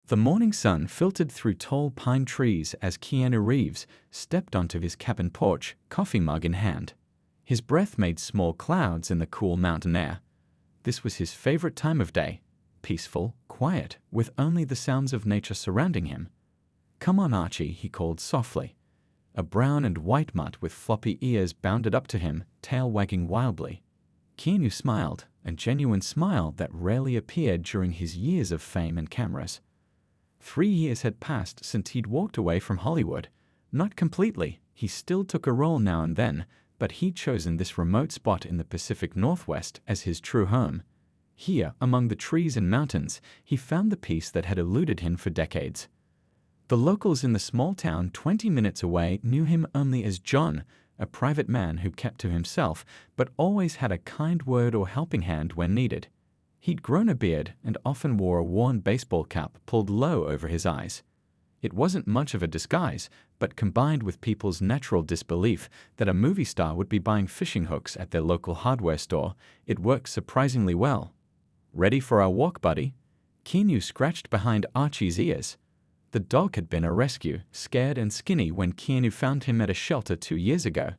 The morning sun filtered through tall pine trees as Keanu Reeves stepped onto his cabin porch, coffee mug in hand. His breath made small clouds in the cool mountain air. This was his favorite time of day, peaceful, quiet, with only the sounds of nature surrounding him. "Come on, Archie," he called softly. A brown and white mutt with floppy ears bounded up to him, tail wagging wildly. Keanu smiled, a genuine smile that rarely appeared during his years of fame and cameras. 3 years had passed since he'd walked away from Hollywood. Not completely, he still took a role now and then, but he'd chosen this remote spot in the Pacific Northwest as his true home. Here, among the trees and mountains, he found the peace that had eluded him for decades. The locals in the small town 20 minutes away knew him only as John, a private man who kept to himself but always had a kind word or helping hand when needed. He'd grown a beard and often wore a worn baseball cap pulled low over his eyes. It wasn't much of a disguise, but combined with people's natural disbelief that a movie star would be buying fishing hooks at their local hardware store, it worked surprisingly well. "Ready for our walk, buddy?" Keanu scratched behind Archie's ears. The dog had been a rescue, scared and skinny when Keanu found him at a shelter 2 years ago.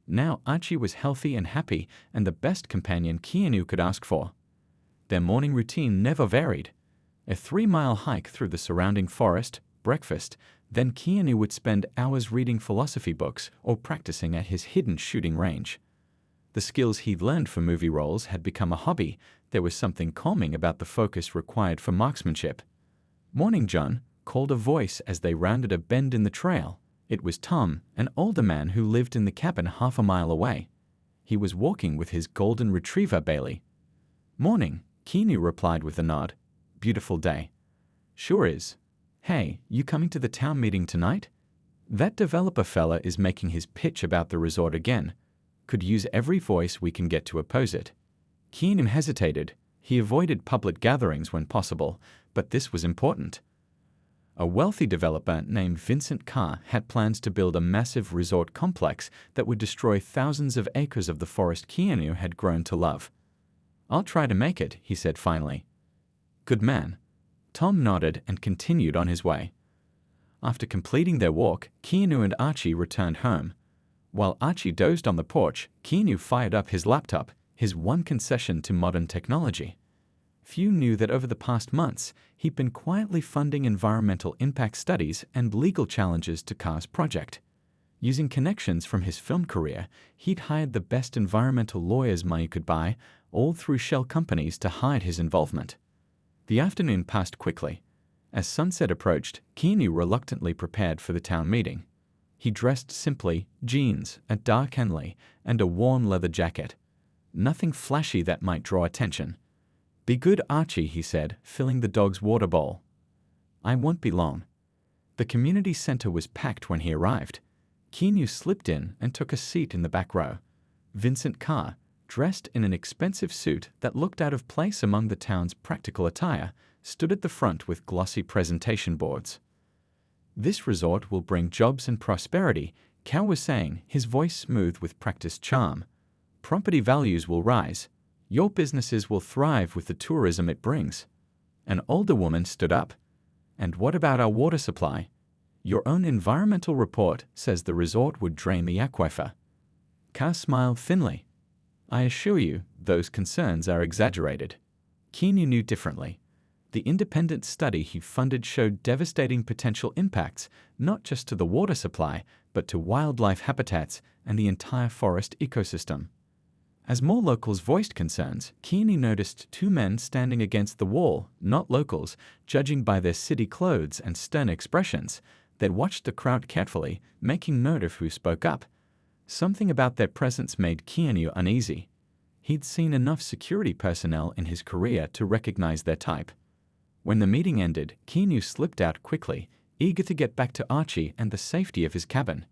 Now Archie was healthy and happy and the best companion Keanu could ask for. Their morning routine never varied. A 3-mile hike through the surrounding forest, breakfast, then Keanu would spend hours reading philosophy books or practicing at his hidden shooting range. The skills he'd learned for movie roles had become a hobby. There was something calming about the focus required for marksmanship. "Morning, John," called a voice as they rounded a bend in the trail. It was Tom, an older man who lived in the cabin half a mile away. He was walking with his golden retriever, Bailey. "Morning," Keanu replied with a nod. "Beautiful day." "Sure is. Hey, you coming to the town meeting tonight? That developer fella is making his pitch about the resort again. Could use every voice we can get to oppose it." Keanu hesitated. He avoided public gatherings when possible, but this was important. A wealthy developer named Vincent Carr had plans to build a massive resort complex that would destroy thousands of acres of the forest Keanu had grown to love. "I'll try to make it," he said finally. "Good man." Tom nodded and continued on his way. After completing their walk, Keanu and Archie returned home. While Archie dozed on the porch, Keanu fired up his laptop, his one concession to modern technology. Few knew that over the past months, he'd been quietly funding environmental impact studies and legal challenges to Carr's project. Using connections from his film career, he'd hired the best environmental lawyers money could buy, all through shell companies to hide his involvement. The afternoon passed quickly. As sunset approached, Keanu reluctantly prepared for the town meeting. He dressed simply, jeans, a dark Henley, and a worn leather jacket. Nothing flashy that might draw attention. "Be good, Archie," he said, filling the dog's water bowl. "I won't be long." The community center was packed when he arrived. Keanu slipped in and took a seat in the back row. Vincent Carr, dressed in an expensive suit that looked out of place among the town's practical attire, stood at the front with glossy presentation boards. "This resort will bring jobs and prosperity," Carr was saying, his voice smooth with practiced charm. "Property values will rise. Your businesses will thrive with the tourism it brings." An older woman stood up. "And what about our water supply? Your own environmental report says the resort would drain the aquifer." Carr smiled thinly. "I assure you, those concerns are exaggerated." Keanu knew differently. The independent study he funded showed devastating potential impacts, not just to the water supply, but to wildlife habitats and the entire forest ecosystem. As more locals voiced concerns, Keanu noticed 2 men standing against the wall, not locals, judging by their city clothes and stern expressions. They watched the crowd carefully, making note of who spoke up. Something about their presence made Keanu uneasy. He'd seen enough security personnel in his career to recognize their type. When the meeting ended, Keanu slipped out quickly, eager to get back to Archie and the safety of his cabin.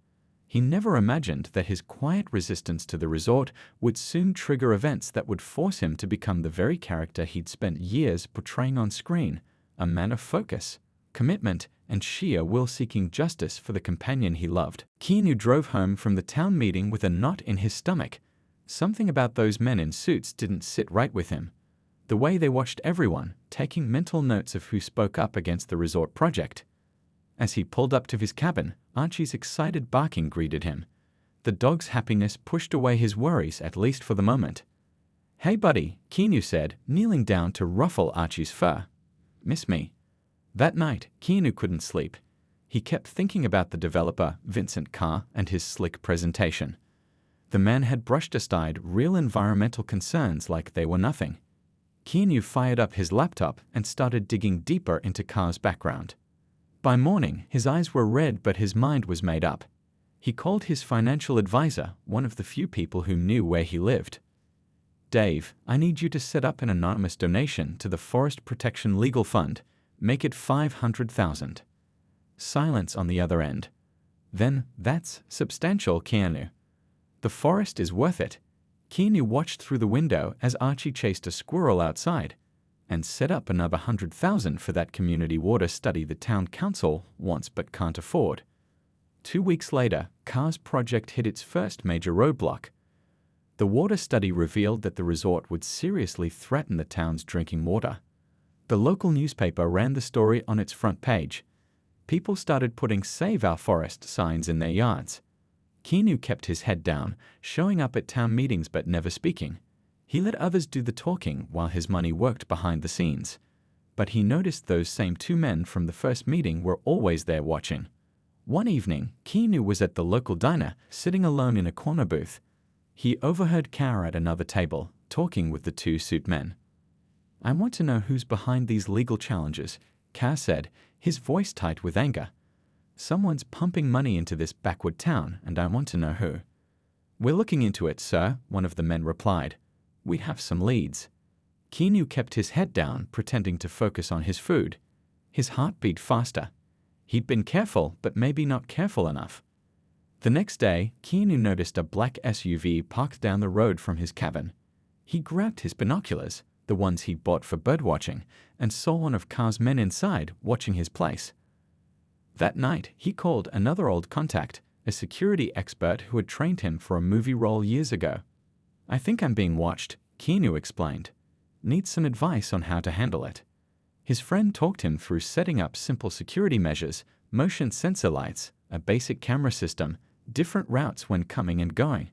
He never imagined that his quiet resistance to the resort would soon trigger events that would force him to become the very character he'd spent years portraying on screen, a man of focus, commitment, and sheer will seeking justice for the companion he loved. Keanu drove home from the town meeting with a knot in his stomach. Something about those men in suits didn't sit right with him. The way they watched everyone, taking mental notes of who spoke up against the resort project. As he pulled up to his cabin, Archie's excited barking greeted him. The dog's happiness pushed away his worries, at least for the moment. "Hey buddy," Keanu said, kneeling down to ruffle Archie's fur. "Miss me?" That night, Keanu couldn't sleep. He kept thinking about the developer, Vincent Carr, and his slick presentation. The man had brushed aside real environmental concerns like they were nothing. Keanu fired up his laptop and started digging deeper into Carr's background. By morning, his eyes were red but his mind was made up. He called his financial advisor, one of the few people who knew where he lived. "Dave, I need you to set up an anonymous donation to the Forest Protection Legal Fund. Make it $500,000. Silence on the other end. "Then, that's substantial, Keanu. The forest is worth it." Keanu watched through the window as Archie chased a squirrel outside, and set up another $100,000 for that community water study the town council wants but can't afford. 2 weeks later, Carr's project hit its first major roadblock. The water study revealed that the resort would seriously threaten the town's drinking water. The local newspaper ran the story on its front page. People started putting "Save Our Forest" signs in their yards. Keanu kept his head down, showing up at town meetings but never speaking. He let others do the talking while his money worked behind the scenes. But he noticed those same 2 men from the first meeting were always there watching. One evening, Keanu was at the local diner, sitting alone in a corner booth. He overheard Carr at another table, talking with the 2 suit men. "I want to know who's behind these legal challenges," Carr said, his voice tight with anger. "Someone's pumping money into this backward town, and I want to know who." "We're looking into it, sir," one of the men replied. "We have some leads." Keanu kept his head down, pretending to focus on his food. His heart beat faster. He'd been careful, but maybe not careful enough. The next day, Keanu noticed a black SUV parked down the road from his cabin. He grabbed his binoculars, the ones he bought for birdwatching, and saw one of Carr's men inside, watching his place. That night, he called another old contact, a security expert who had trained him for a movie role years ago. "I think I'm being watched," Keanu explained. "Need some advice on how to handle it." His friend talked him through setting up simple security measures, motion sensor lights, a basic camera system, different routes when coming and going.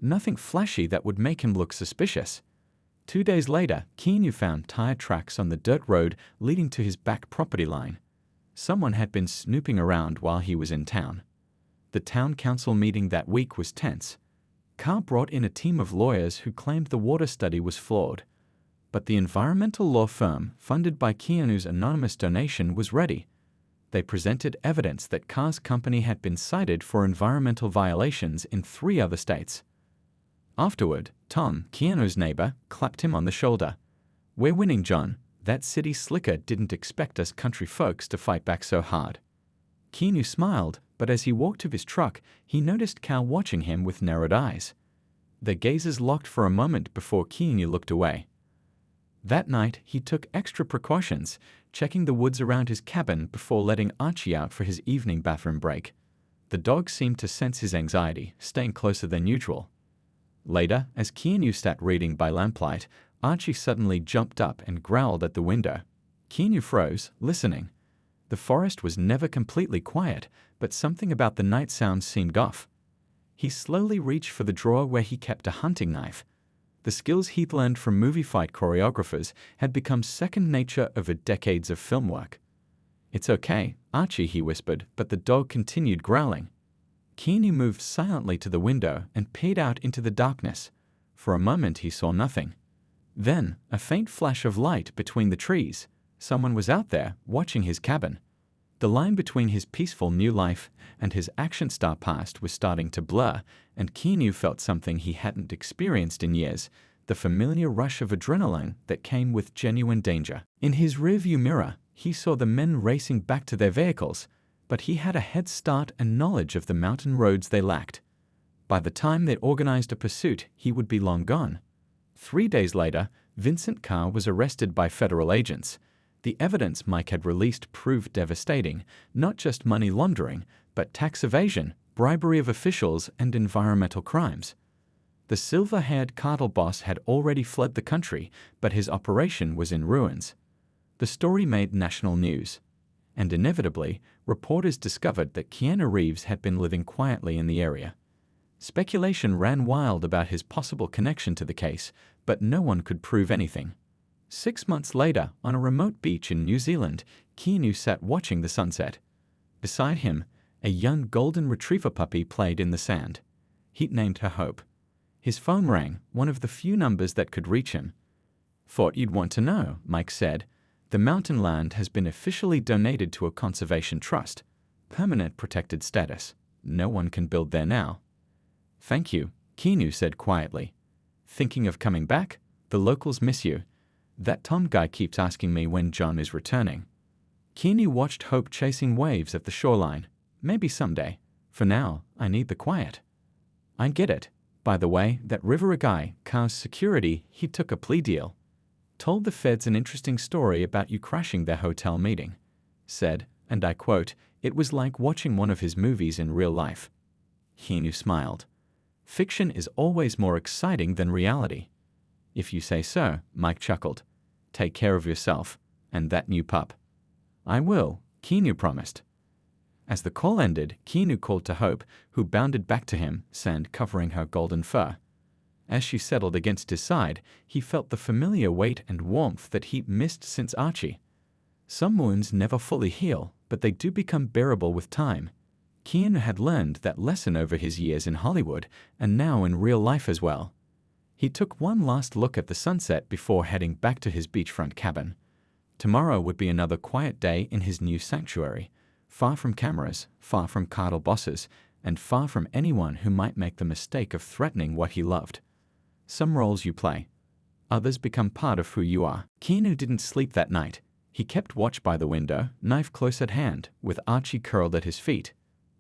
Nothing flashy that would make him look suspicious. 2 days later, Keanu found tire tracks on the dirt road leading to his back property line. Someone had been snooping around while he was in town. The town council meeting that week was tense. Carr brought in a team of lawyers who claimed the water study was flawed. But the environmental law firm, funded by Keanu's anonymous donation, was ready. They presented evidence that Carr's company had been cited for environmental violations in 3 other states. Afterward, Tom, Keanu's neighbor, clapped him on the shoulder. "We're winning, John. That city slicker didn't expect us country folks to fight back so hard." Keanu smiled, but as he walked to his truck, he noticed Carr watching him with narrowed eyes. Their gazes locked for a moment before Keanu looked away. That night, he took extra precautions, checking the woods around his cabin before letting Archie out for his evening bathroom break. The dog seemed to sense his anxiety, staying closer than usual. Later, as Keanu sat reading by lamplight, Archie suddenly jumped up and growled at the window. Keanu froze, listening. The forest was never completely quiet, but something about the night sounds seemed off. He slowly reached for the drawer where he kept a hunting knife. The skills he'd learned from movie fight choreographers had become second nature over decades of film work. "It's okay, Archie," he whispered, but the dog continued growling. Keanu moved silently to the window and peered out into the darkness. For a moment he saw nothing. Then, a faint flash of light between the trees. Someone was out there, watching his cabin. The line between his peaceful new life and his action star past was starting to blur, and Keanu felt something he hadn't experienced in years, the familiar rush of adrenaline that came with genuine danger. In his rearview mirror, he saw the men racing back to their vehicles, but he had a head start and knowledge of the mountain roads they lacked. By the time they'd organized a pursuit, he would be long gone. 3 days later, Vincent Carr was arrested by federal agents. The evidence Mike had released proved devastating, not just money laundering, but tax evasion, bribery of officials, and environmental crimes. The silver-haired cartel boss had already fled the country, but his operation was in ruins. The story made national news, and inevitably, reporters discovered that Keanu Reeves had been living quietly in the area. Speculation ran wild about his possible connection to the case, but no one could prove anything. 6 months later, on a remote beach in New Zealand, Keanu sat watching the sunset. Beside him, a young golden retriever puppy played in the sand. He'd named her Hope. His phone rang, one of the few numbers that could reach him. "Thought you'd want to know," Mike said. "The mountain land has been officially donated to a conservation trust. Permanent protected status. No one can build there now." "Thank you," Keanu said quietly. "Thinking of coming back? The locals miss you. That Tom guy keeps asking me when John is returning." Keanu watched Hope chasing waves at the shoreline. "Maybe someday. For now, I need the quiet." "I get it. By the way, that Rivera guy, Car's security, he took a plea deal. Told the feds an interesting story about you crashing their hotel meeting. Said, and I quote, it was like watching one of his movies in real life." Keanu smiled. "Fiction is always more exciting than reality." "If you say so," Mike chuckled. "Take care of yourself, and that new pup." "I will," Keanu promised. As the call ended, Keanu called to Hope, who bounded back to him, sand covering her golden fur. As she settled against his side, he felt the familiar weight and warmth that he'd missed since Archie. Some wounds never fully heal, but they do become bearable with time. Keanu had learned that lesson over his years in Hollywood, and now in real life as well. He took one last look at the sunset before heading back to his beachfront cabin. Tomorrow would be another quiet day in his new sanctuary, far from cameras, far from cartel bosses, and far from anyone who might make the mistake of threatening what he loved. Some roles you play. Others become part of who you are. Keanu didn't sleep that night. He kept watch by the window, knife close at hand, with Archie curled at his feet.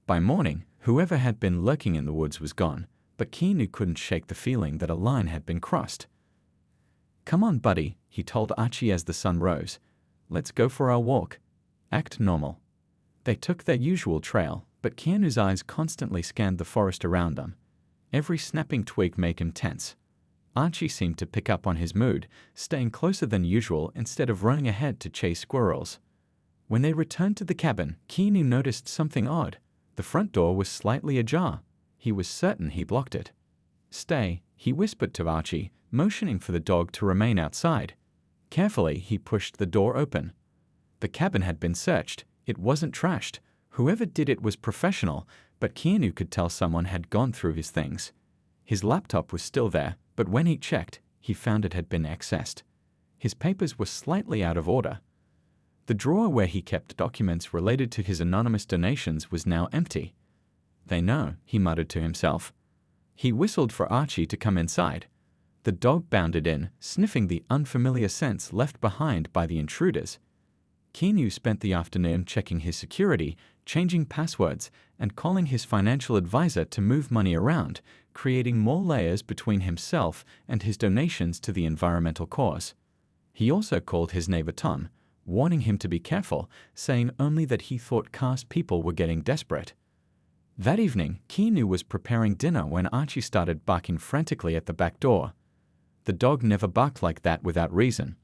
By morning, whoever had been lurking in the woods was gone, but Keanu couldn't shake the feeling that a line had been crossed. "Come on, buddy," he told Archie as the sun rose. "Let's go for our walk. Act normal." They took their usual trail, but Keanu's eyes constantly scanned the forest around them. Every snapping twig made him tense. Archie seemed to pick up on his mood, staying closer than usual instead of running ahead to chase squirrels. When they returned to the cabin, Keanu noticed something odd. The front door was slightly ajar. He was certain he blocked it. "Stay," he whispered to Archie, motioning for the dog to remain outside. Carefully, he pushed the door open. The cabin had been searched. It wasn't trashed. Whoever did it was professional, but Keanu could tell someone had gone through his things. His laptop was still there, but when he checked, he found it had been accessed. His papers were slightly out of order. The drawer where he kept documents related to his anonymous donations was now empty. "They know," he muttered to himself. He whistled for Archie to come inside. The dog bounded in, sniffing the unfamiliar scents left behind by the intruders. Keanu spent the afternoon checking his security, changing passwords, and calling his financial advisor to move money around, creating more layers between himself and his donations to the environmental cause. He also called his neighbor Tom, warning him to be careful, saying only that he thought Car's people were getting desperate. That evening, Keanu was preparing dinner when Archie started barking frantically at the back door. The dog never barked like that without reason.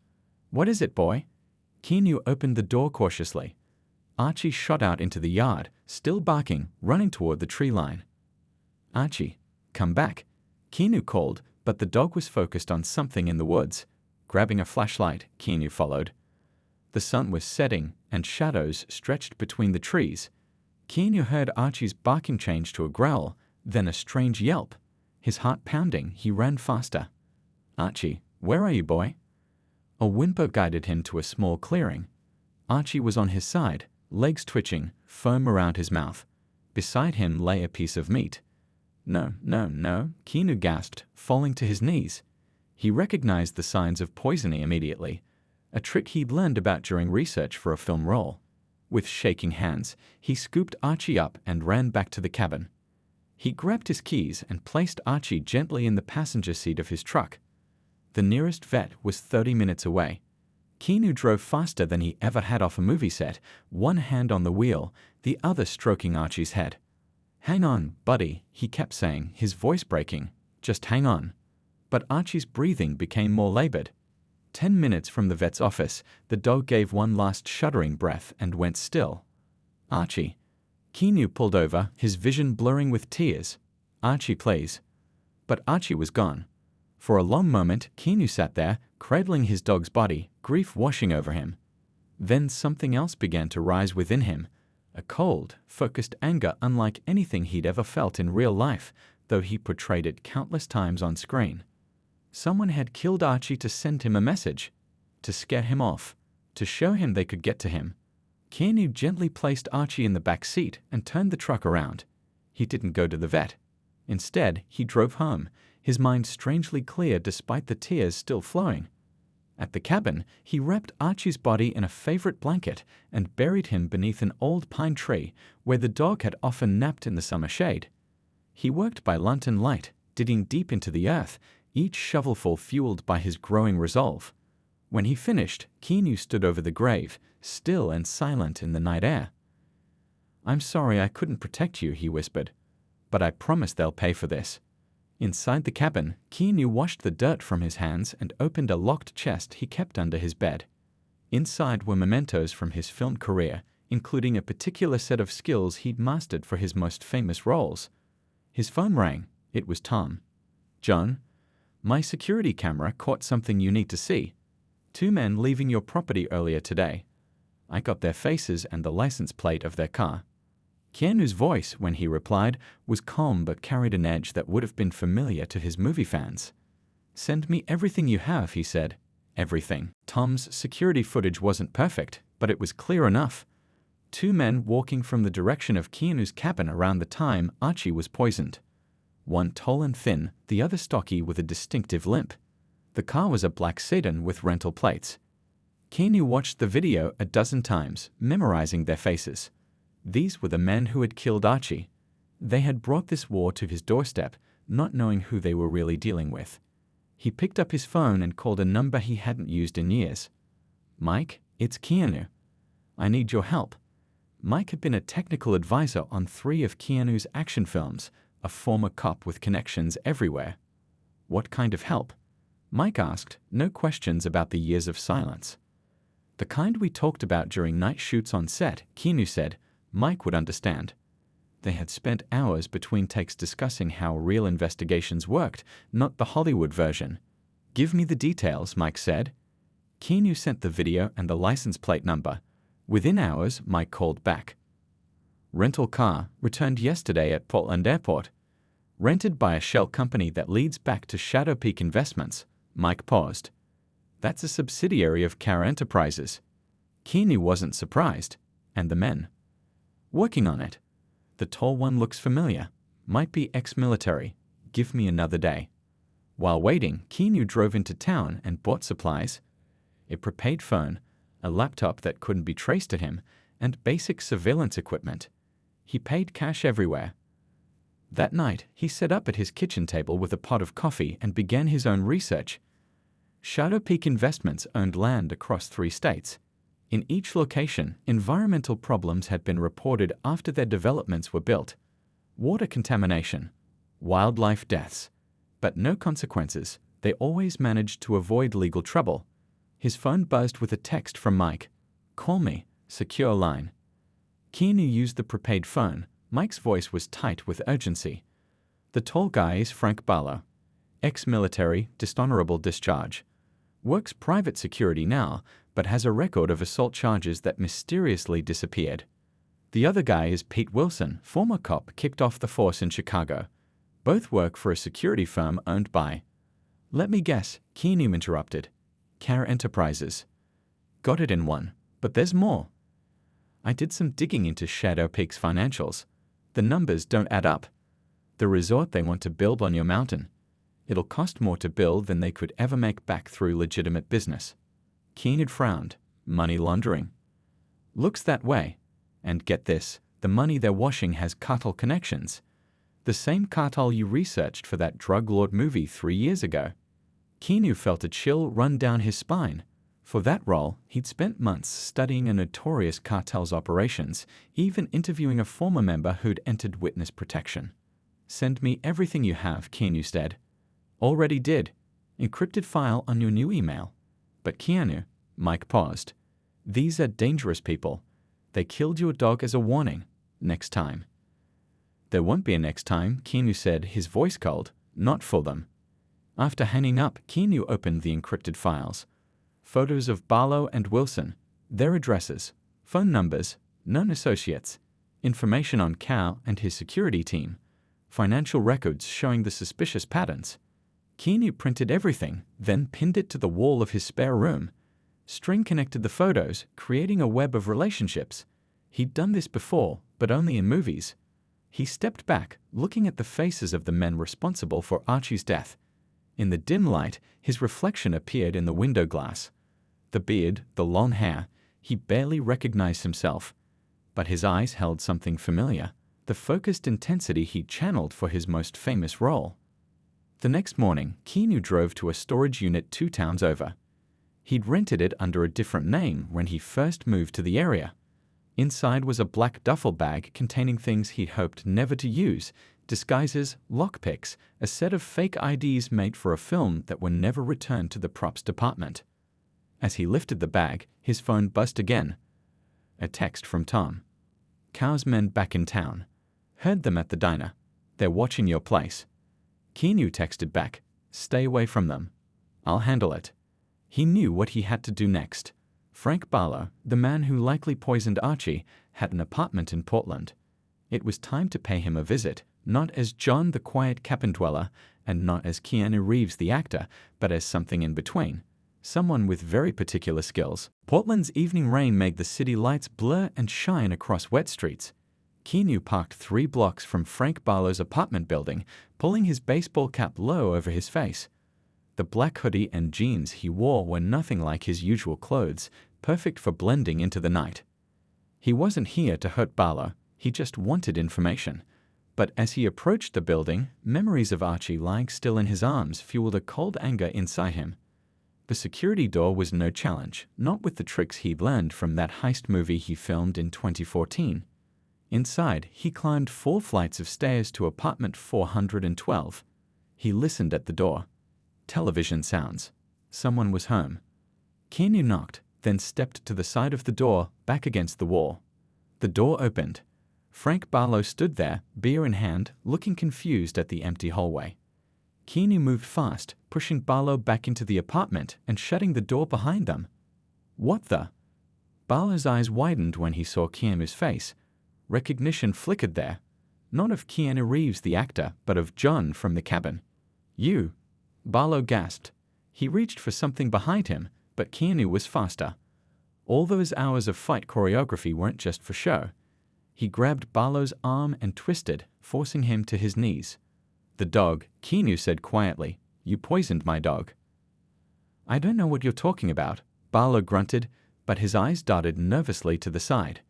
"What is it, boy?" Keanu opened the door cautiously. Archie shot out into the yard, still barking, running toward the tree line. "Archie, come back," Keanu called, but the dog was focused on something in the woods. Grabbing a flashlight, Keanu followed. The sun was setting, and shadows stretched between the trees. Keanu heard Archie's barking change to a growl, then a strange yelp. His heart pounding, he ran faster. "Archie, where are you, boy?" A whimper guided him to a small clearing. Archie was on his side, legs twitching, foam around his mouth. Beside him lay a piece of meat. "No, no, no," Keanu gasped, falling to his knees. He recognized the signs of poisoning immediately, a trick he'd learned about during research for a film role. With shaking hands, he scooped Archie up and ran back to the cabin. He grabbed his keys and placed Archie gently in the passenger seat of his truck. The nearest vet was 30 minutes away. Keanu drove faster than he ever had off a movie set, one hand on the wheel, the other stroking Archie's head. "Hang on, buddy," he kept saying, his voice breaking. Just hang on. But Archie's breathing became more labored. 10 minutes from the vet's office, the dog gave one last shuddering breath and went still. Archie. Keanu pulled over, his vision blurring with tears. Archie, please. But Archie was gone. For a long moment, Keanu sat there, cradling his dog's body, grief washing over him. Then something else began to rise within him. A cold, focused anger unlike anything he'd ever felt in real life, though he portrayed it countless times on screen. Someone had killed Archie to send him a message, to scare him off, to show him they could get to him. Keanu gently placed Archie in the back seat and turned the truck around. He didn't go to the vet. Instead, he drove home, his mind strangely clear despite the tears still flowing. At the cabin, he wrapped Archie's body in a favorite blanket and buried him beneath an old pine tree where the dog had often napped in the summer shade. He worked by lantern light, digging deep into the earth, each shovelful fueled by his growing resolve. When he finished, Keanu stood over the grave, still and silent in the night air. "I'm sorry I couldn't protect you," he whispered, "but I promise they'll pay for this." Inside the cabin, Keanu washed the dirt from his hands and opened a locked chest he kept under his bed. Inside were mementos from his film career, including a particular set of skills he'd mastered for his most famous roles. His phone rang. It was Tom. "John, my security camera caught something you need to see. 2 men leaving your property earlier today. I got their faces and the license plate of their car." Keanu's voice, when he replied, was calm but carried an edge that would have been familiar to his movie fans. "Send me everything you have," he said. Everything. Tom's security footage wasn't perfect, but it was clear enough. 2 men walking from the direction of Keanu's cabin around the time Archie was poisoned. One tall and thin, the other stocky with a distinctive limp. The car was a black sedan with rental plates. Keanu watched the video a dozen times, memorizing their faces. These were the men who had killed Archie. They had brought this war to his doorstep, not knowing who they were really dealing with. He picked up his phone and called a number he hadn't used in years. "Mike, it's Keanu. I need your help." Mike had been a technical advisor on 3 of Keanu's action films, a former cop with connections everywhere. "What kind of help?" Mike asked, no questions about the years of silence. "The kind we talked about during night shoots on set," Keanu said. Mike would understand. They had spent hours between takes discussing how real investigations worked, not the Hollywood version. "Give me the details," Mike said. Keanu sent the video and the license plate number. Within hours, Mike called back. "Rental car, returned yesterday at Portland Airport. Rented by a shell company that leads back to Shadow Peak Investments." Mike paused. "That's a subsidiary of Cara Enterprises." Keanu wasn't surprised. "And the men?" "Working on it. The tall one looks familiar. Might be ex-military. Give me another day." While waiting, Keanu drove into town and bought supplies. A prepaid phone, a laptop that couldn't be traced to him, and basic surveillance equipment. He paid cash everywhere. That night, he sat up at his kitchen table with a pot of coffee and began his own research. Shadow Peak Investments owned land across 3 states. In each location, environmental problems had been reported after their developments were built. Water contamination, wildlife deaths, but no consequences. They always managed to avoid legal trouble. His phone buzzed with a text from Mike. "Call me, secure line." Keanu used the prepaid phone. Mike's voice was tight with urgency. "The tall guy is Frank Barlow. Ex-military, dishonorable discharge. Works private security now, but has a record of assault charges that mysteriously disappeared. The other guy is Pete Wilson, former cop kicked off the force in Chicago. Both work for a security firm owned by—" "Let me guess," Keanu interrupted. "Cara Enterprises." "Got it in one, but there's more." "I did some digging into Shadow Peak's financials. The numbers don't add up. The resort they want to build on your mountain. It'll cost more to build than they could ever make back through legitimate business." Keanu frowned. "Money laundering." "Looks that way. And get this, the money they're washing has cartel connections. The same cartel you researched for that drug lord movie 3 years ago." Keanu felt a chill run down his spine. For that role, he'd spent months studying a notorious cartel's operations, even interviewing a former member who'd entered witness protection. "Send me everything you have," Keanu said. Already did. Encrypted file on your new email. But Keanu, Mike paused. These are dangerous people. They killed your dog as a warning. Next time. There won't be a next time, Keanu said, his voice cold. Not for them. After hanging up, Keanu opened the encrypted files. Photos of Barlow and Wilson, their addresses, phone numbers, known associates, information on Cal and his security team, financial records showing the suspicious patterns. Keanu printed everything, then pinned it to the wall of his spare room. String connected the photos, creating a web of relationships. He'd done this before, but only in movies. He stepped back, looking at the faces of the men responsible for Archie's death. In the dim light, his reflection appeared in the window glass. The beard, the long hair, he barely recognized himself. But his eyes held something familiar, the focused intensity he'd channeled for his most famous role. The next morning, Keanu drove to a storage unit 2 towns over. He'd rented it under a different name when he first moved to the area. Inside was a black duffel bag containing things he'd hoped never to use, disguises, lockpicks, a set of fake IDs made for a film that were never returned to the props department. As he lifted the bag, his phone buzzed again. A text from Tom. Cal's men back in town. Heard them at the diner. They're watching your place. Keanu texted back, stay away from them. I'll handle it. He knew what he had to do next. Frank Barlow, the man who likely poisoned Archie, had an apartment in Portland. It was time to pay him a visit, not as John the quiet cabin dweller, and not as Keanu Reeves the actor, but as something in between. Someone with very particular skills. Portland's evening rain made the city lights blur and shine across wet streets. Keanu parked 3 blocks from Frank Barlow's apartment building, pulling his baseball cap low over his face. The black hoodie and jeans he wore were nothing like his usual clothes, perfect for blending into the night. He wasn't here to hurt Barlow, he just wanted information. But as he approached the building, memories of Archie lying still in his arms fueled a cold anger inside him. The security door was no challenge, not with the tricks he'd learned from that heist movie he filmed in 2014. Inside, he climbed 4 flights of stairs to apartment 412. He listened at the door. Television sounds. Someone was home. Keanu knocked, then stepped to the side of the door, back against the wall. The door opened. Frank Barlow stood there, beer in hand, looking confused at the empty hallway. Keanu moved fast, pushing Barlow back into the apartment and shutting the door behind them. What the? Barlow's eyes widened when he saw Keanu's face. Recognition flickered there. Not of Keanu Reeves the actor, but of John from the cabin. You? Barlow gasped. He reached for something behind him, but Keanu was faster. All those hours of fight choreography weren't just for show. He grabbed Barlow's arm and twisted, forcing him to his knees. The dog, Keanu said quietly. You poisoned my dog. I don't know what you're talking about, Barlow grunted, but his eyes darted nervously to the side.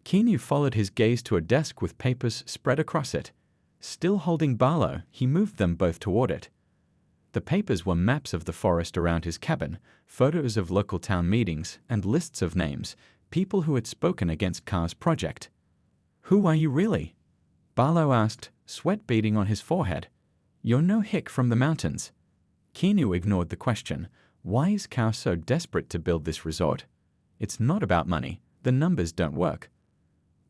Keanu followed his gaze to a desk with papers spread across it. Still holding Barlow, he moved them both toward it. The papers were maps of the forest around his cabin, photos of local town meetings, and lists of names, people who had spoken against Carr's project. Who are you really? Barlow asked, sweat beading on his forehead. You're no hick from the mountains. Keanu ignored the question. Why is Carr so desperate to build this resort? It's not about money. The numbers don't work.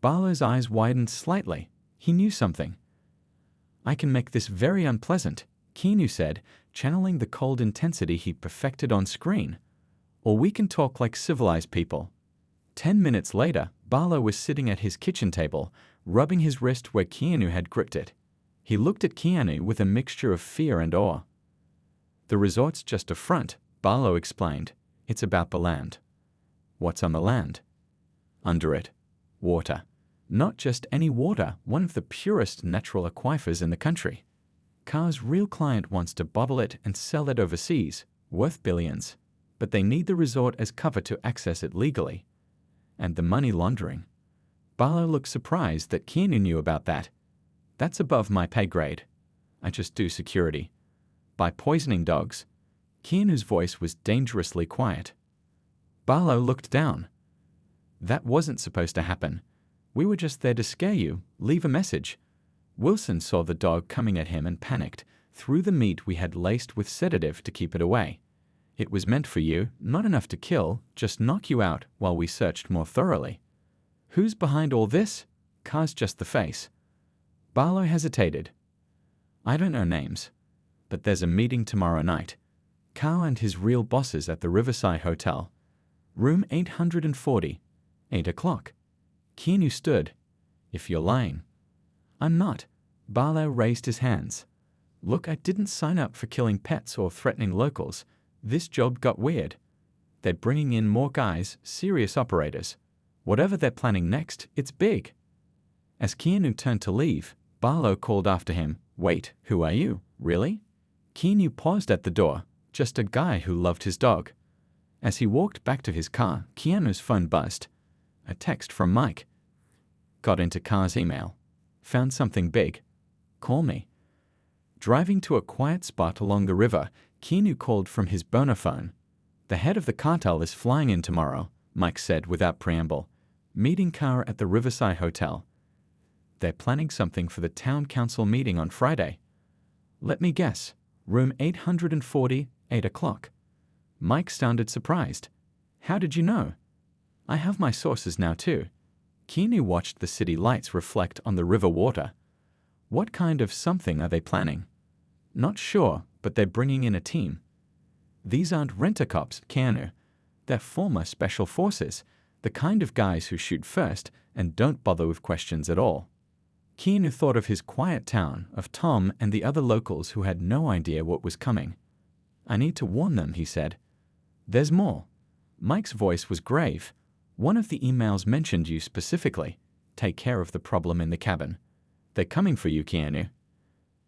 Barlow's eyes widened slightly. He knew something. I can make this very unpleasant, Keanu said, channeling the cold intensity he perfected on screen. Or we can talk like civilized people. 10 minutes later, Barlow was sitting at his kitchen table, rubbing his wrist where Keanu had gripped it. He looked at Keanu with a mixture of fear and awe. The resort's just a front, Barlow explained. It's about the land. What's on the land? Under it. Water. Not just any water, one of the purest natural aquifers in the country. Carr's real client wants to bottle it and sell it overseas, worth billions. But they need the resort as cover to access it legally. And the money laundering. Barlow looked surprised that Keanu knew about that. That's above my pay grade. I just do security. By poisoning dogs. Keanu's voice was dangerously quiet. Barlow looked down. That wasn't supposed to happen. We were just there to scare you, leave a message. Wilson saw the dog coming at him and panicked. Through the meat we had laced with sedative to keep it away. It was meant for you, not enough to kill, just knock you out while we searched more thoroughly. Who's behind all this? Car's just the face. Barlow hesitated. I don't know names, but there's a meeting tomorrow night. Carr and his real bosses at the Riverside Hotel. Room 840, 8 o'clock. Keanu stood. If you're lying. I'm not. Barlow raised his hands. Look, I didn't sign up for killing pets or threatening locals. This job got weird. They're bringing in more guys, serious operators. Whatever they're planning next, it's big. As Keanu turned to leave, Barlow called after him, Wait, who are you? Really? Keanu paused at the door, just a guy who loved his dog. As he walked back to his car, Keanu's phone buzzed. A text from Mike. Got into Carr's email. Found something big. Call me. Driving to a quiet spot along the river, Keanu called from his burner phone. The head of the cartel is flying in tomorrow, Mike said without preamble. Meeting Carr at the Riverside Hotel. They're planning something for the town council meeting on Friday. Let me guess. Room 840, 8 o'clock. Mike sounded surprised. How did you know? I have my sources now too. Keanu watched the city lights reflect on the river water. What kind of something are they planning? Not sure, but they're bringing in a team. These aren't rent-a-cops, Keanu. They're former special forces, the kind of guys who shoot first and don't bother with questions at all. Keanu thought of his quiet town, of Tom and the other locals who had no idea what was coming. I need to warn them, he said. There's more. Mike's voice was grave. One of the emails mentioned you specifically. Take care of the problem in the cabin. They're coming for you, Keanu.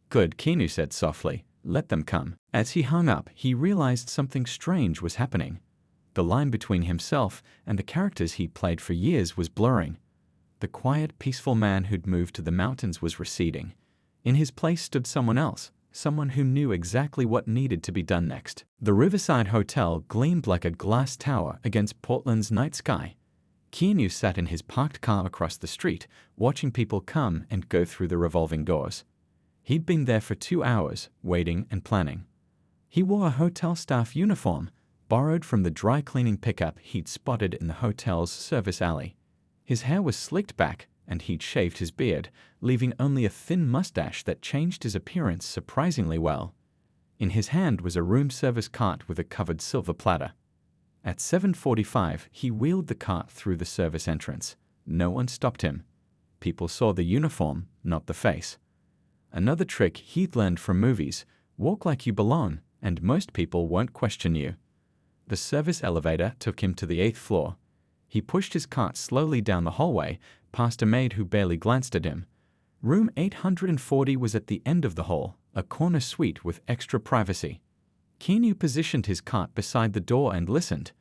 Good, Keanu said softly. Let them come. As he hung up, he realized something strange was happening. The line between himself and the characters he played for years was blurring. The quiet, peaceful man who'd moved to the mountains was receding. In his place stood someone else, someone who knew exactly what needed to be done next. The Riverside Hotel gleamed like a glass tower against Portland's night sky. Keanu sat in his parked car across the street, watching people come and go through the revolving doors. He'd been there for 2 hours, waiting and planning. He wore a hotel staff uniform, borrowed from the dry cleaning pickup he'd spotted in the hotel's service alley. His hair was slicked back, and he'd shaved his beard, leaving only a thin mustache that changed his appearance surprisingly well. In his hand was a room service cart with a covered silver platter. At 7:45, he wheeled the cart through the service entrance. No one stopped him. People saw the uniform, not the face. Another trick he'd learned from movies: walk like you belong, and most people won't question you. The service elevator took him to the 8th floor. He pushed his cart slowly down the hallway, past a maid who barely glanced at him. Room 840 was at the end of the hall, a corner suite with extra privacy. Keanu positioned his cart beside the door and listened.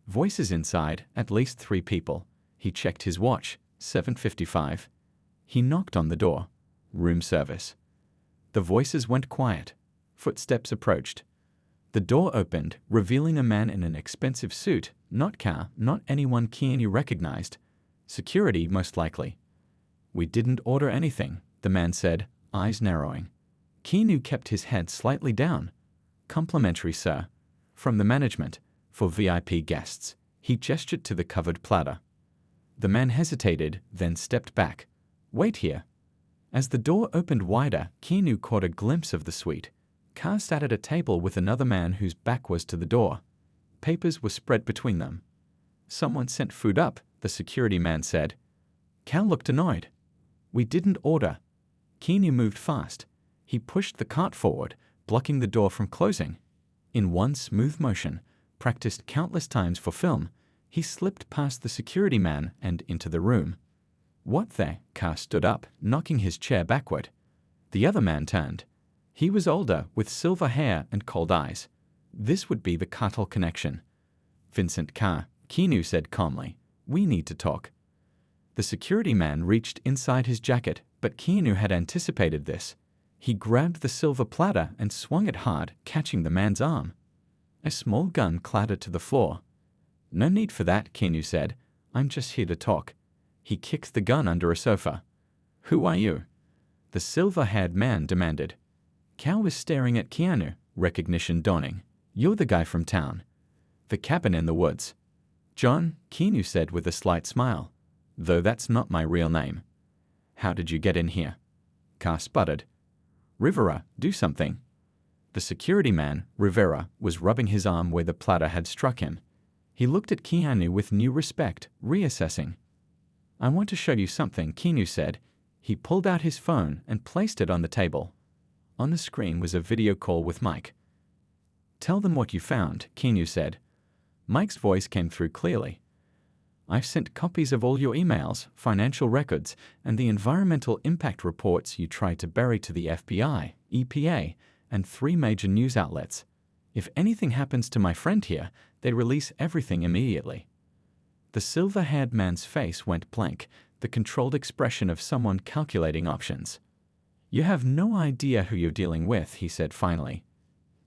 Voices inside, at least 3 people. He checked his watch, 7:55. He knocked on the door. Room service. The voices went quiet. Footsteps approached. The door opened, revealing a man in an expensive suit, not Carr, not anyone Keanu recognized. Security, most likely. We didn't order anything, the man said, eyes narrowing. Keanu kept his head slightly down. Complimentary, sir. From the management, for VIP guests. He gestured to the covered platter. The man hesitated, then stepped back. Wait here. As the door opened wider, Keanu caught a glimpse of the suite. Carr sat at a table with another man whose back was to the door. Papers were spread between them. Someone sent food up, the security man said. Cal looked annoyed. We didn't order. Keanu moved fast. He pushed the cart forward, blocking the door from closing. In one smooth motion, practiced countless times for film, he slipped past the security man and into the room. What the? Carr stood up, knocking his chair backward. The other man turned. He was older, with silver hair and cold eyes. This would be the cartel connection. Vincent Carr, Keanu said calmly. We need to talk. The security man reached inside his jacket, but Keanu had anticipated this. He grabbed the silver platter and swung it hard, catching the man's arm. A small gun clattered to the floor. No need for that, Keanu said. I'm just here to talk. He kicked the gun under a sofa. Who are you? The silver-haired man demanded. Cal was staring at Keanu, recognition dawning. "You're the guy from town. The cabin in the woods." "John," Keanu said with a slight smile, "though that's not my real name." "How did you get in here?" Carr sputtered. "Rivera, do something." The security man, Rivera, was rubbing his arm where the platter had struck him. He looked at Keanu with new respect, reassessing. "I want to show you something," Keanu said. He pulled out his phone and placed it on the table. On the screen was a video call with Mike. "Tell them what you found," Keanu said. Mike's voice came through clearly. "I've sent copies of all your emails, financial records, and the environmental impact reports you tried to bury to the FBI, EPA, and 3 major news outlets. If anything happens to my friend here, they release everything immediately." The silver-haired man's face went blank, the controlled expression of someone calculating options. "You have no idea who you're dealing with," he said finally.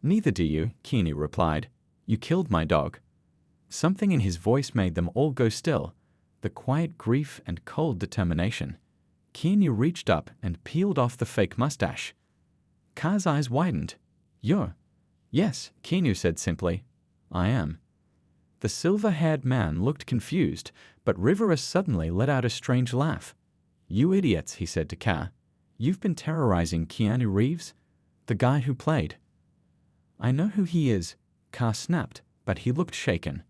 "Neither do you," Keanu replied. "You killed my dog." Something in his voice made them all go still, the quiet grief and cold determination. Keanu reached up and peeled off the fake mustache. Carr's eyes widened. "You're—" "Yes," Keanu said simply. "I am." The silver-haired man looked confused, but Rivera suddenly let out a strange laugh. "You idiots," he said to Carr. "You've been terrorizing Keanu Reeves, the guy who played." "I know who he is," Carr snapped, but he looked shaken.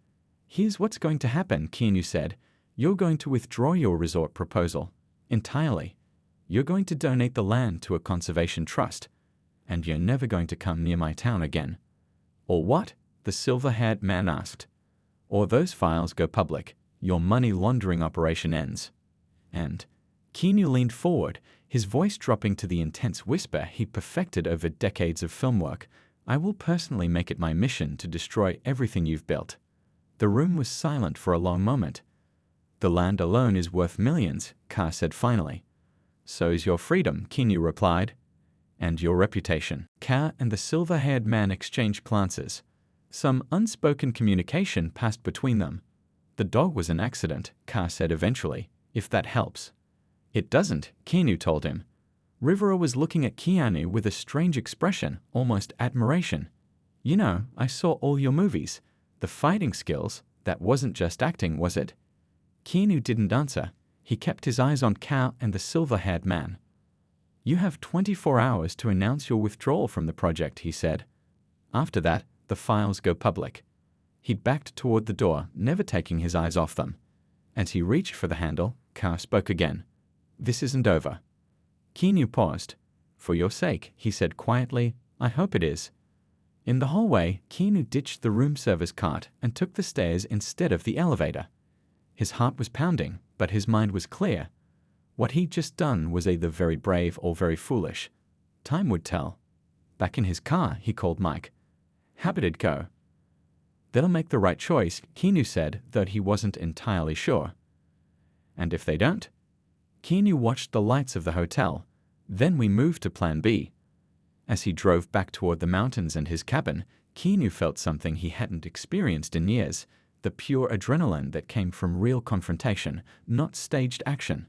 "Here's what's going to happen," Keanu said. "You're going to withdraw your resort proposal. Entirely. You're going to donate the land to a conservation trust. And you're never going to come near my town again." "Or what?" the silver-haired man asked. "Or those files go public. Your money laundering operation ends." And Keanu leaned forward, his voice dropping to the intense whisper he perfected over decades of film work. "I will personally make it my mission to destroy everything you've built." The room was silent for a long moment. "The land alone is worth millions," Carr said finally. "So is your freedom," Keanu replied. "And your reputation." Carr and the silver-haired man exchanged glances. Some unspoken communication passed between them. "The dog was an accident," Carr said eventually, "if that helps." "It doesn't," Keanu told him. Rivera was looking at Keanu with a strange expression, almost admiration. "You know, I saw all your movies. The fighting skills, that wasn't just acting, was it?" Keanu didn't answer. He kept his eyes on Carr and the silver-haired man. "You have 24 hours to announce your withdrawal from the project," he said. "After that, the files go public." He backed toward the door, never taking his eyes off them. As he reached for the handle, Carr spoke again. "This isn't over." Keanu paused. "For your sake," he said quietly, "I hope it is." In the hallway, Keanu ditched the room service cart and took the stairs instead of the elevator. His heart was pounding, but his mind was clear. What he'd just done was either very brave or very foolish. Time would tell. Back in his car, he called Mike. "How did it go?" "They'll make the right choice," Keanu said, though he wasn't entirely sure. "And if they don't?" Keanu watched the lights of the hotel. "Then we moved to Plan B." As he drove back toward the mountains and his cabin, Keanu felt something he hadn't experienced in years, the pure adrenaline that came from real confrontation, not staged action.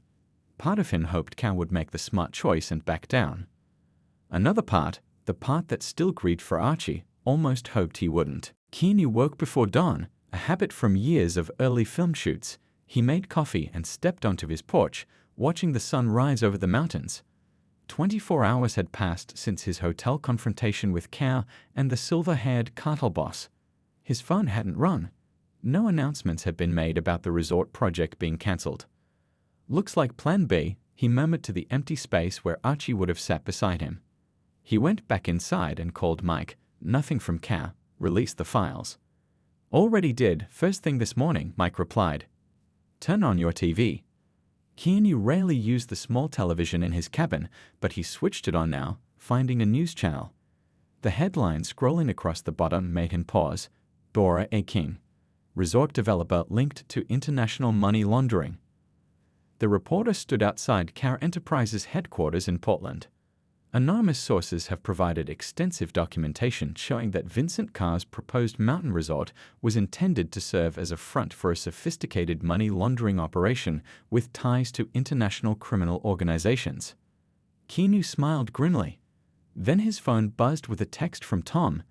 Part of him hoped Cal would make the smart choice and back down. Another part, the part that still grieved for Archie, almost hoped he wouldn't. Keanu woke before dawn, a habit from years of early film shoots. He made coffee and stepped onto his porch, watching the sun rise over the mountains. 24 hours had passed since his hotel confrontation with Cal and the silver-haired cartel boss. His phone hadn't rung. No announcements had been made about the resort project being cancelled. "Looks like Plan B," he murmured to the empty space where Archie would have sat beside him. He went back inside and called Mike. Nothing from Cal. Released the files. "Already did, first thing this morning," Mike replied. "Turn on your TV." Keanu rarely used the small television in his cabin, but he switched it on now, finding a news channel. The headline scrolling across the bottom made him pause. Dora A. King. Resort developer linked to international money laundering. The reporter stood outside Carr Enterprises headquarters in Portland. Anonymous sources have provided extensive documentation showing that Vincent Carr's proposed mountain resort was intended to serve as a front for a sophisticated money laundering operation with ties to international criminal organizations. Keanu smiled grimly. Then his phone buzzed with a text from Tom.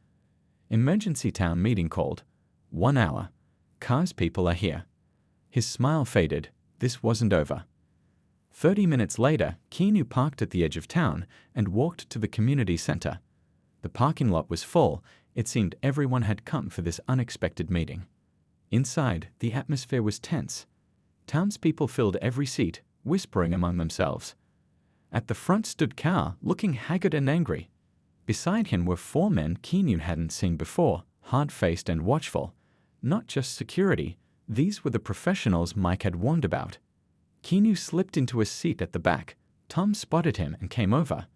Emergency town meeting called. 1 hour. Car's people are here. His smile faded. This wasn't over. 30 minutes later, Keanu parked at the edge of town and walked to the community center. The parking lot was full. It seemed everyone had come for this unexpected meeting. Inside, the atmosphere was tense. Townspeople filled every seat, whispering among themselves. At the front stood Carl, looking haggard and angry. Beside him were 4 men Keanu hadn't seen before, hard-faced and watchful. Not just security, these were the professionals Mike had warned about. Keanu slipped into a seat at the back. Tom spotted him and came over.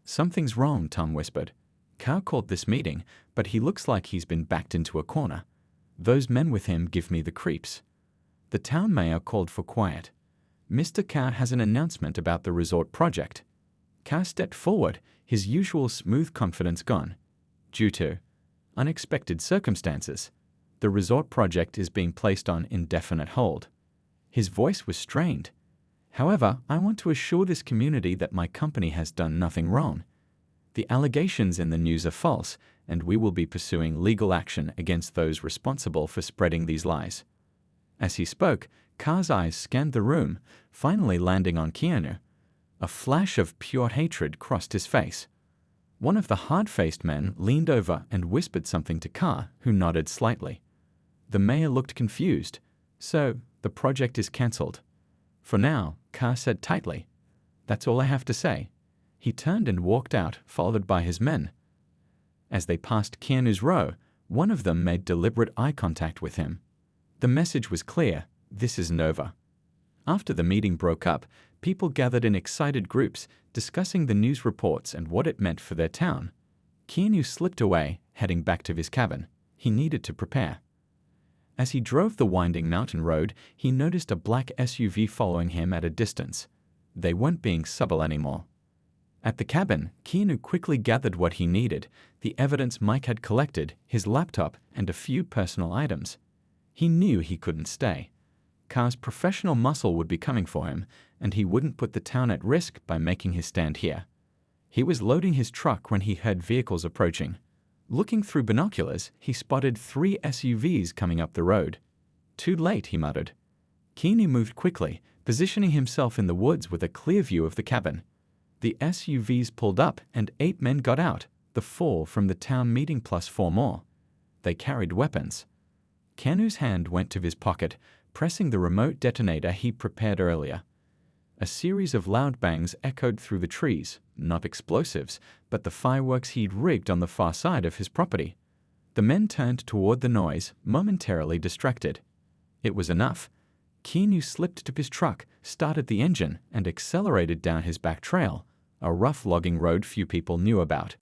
"Something's wrong," Tom whispered. "Carl called this meeting, but he looks like he's been backed into a corner. Those men with him give me the creeps." The town mayor called for quiet. "Mr. Carr has an announcement about the resort project." Carr stepped forward, his usual smooth confidence gone. "Due to unexpected circumstances, the resort project is being placed on indefinite hold." His voice was strained. "However, I want to assure this community that my company has done nothing wrong. The allegations in the news are false, and we will be pursuing legal action against those responsible for spreading these lies." As he spoke, Carr's eyes scanned the room, finally landing on Keanu. A flash of pure hatred crossed his face. One of the hard-faced men leaned over and whispered something to Carr, who nodded slightly. The mayor looked confused. "So, the project is cancelled." "For now," Carr said tightly. "That's all I have to say." He turned and walked out, followed by his men. As they passed Keanu's row, one of them made deliberate eye contact with him. The message was clear: this isn't over. After the meeting broke up, people gathered in excited groups, discussing the news reports and what it meant for their town. Keanu slipped away, heading back to his cabin. He needed to prepare. As he drove the winding mountain road, he noticed a black SUV following him at a distance. They weren't being subtle anymore. At the cabin, Keanu quickly gathered what he needed: the evidence Mike had collected, his laptop, and a few personal items. He knew he couldn't stay. Carr's professional muscle would be coming for him, and he wouldn't put the town at risk by making his stand here. He was loading his truck when he heard vehicles approaching. Looking through binoculars, he spotted 3 SUVs coming up the road. "Too late," he muttered. Keanu moved quickly, positioning himself in the woods with a clear view of the cabin. The SUVs pulled up and 8 men got out, the 4 from the town meeting plus 4 more. They carried weapons. Keanu's hand went to his pocket, pressing the remote detonator he prepared earlier. A series of loud bangs echoed through the trees, not explosives, but the fireworks he'd rigged on the far side of his property. The men turned toward the noise, momentarily distracted. It was enough. Keanu slipped to his truck, started the engine, and accelerated down his back trail, a rough logging road few people knew about.